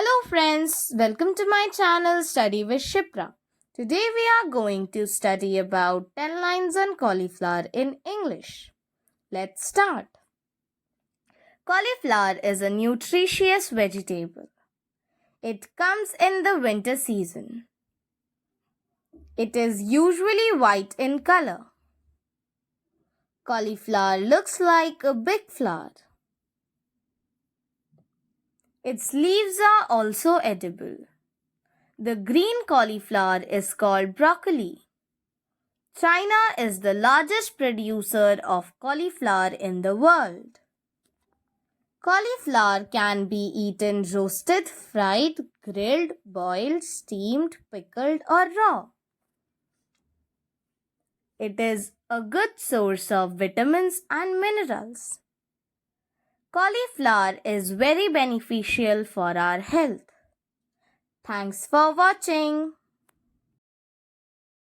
Hello friends, welcome to my channel Study with Shipra. Today we are going to study about 10 lines on cauliflower in English. Let's start. Cauliflower is a nutritious vegetable. It comes in the winter season. It is usually white in color. Cauliflower looks like a big flower. Its leaves are also edible. The green cauliflower is called broccoli. China is the largest producer of cauliflower in the world. Cauliflower can be eaten roasted, fried, grilled, boiled, steamed, pickled, or raw. It is a good source of vitamins and minerals. Cauliflower is very beneficial for our health. Thanks for watching.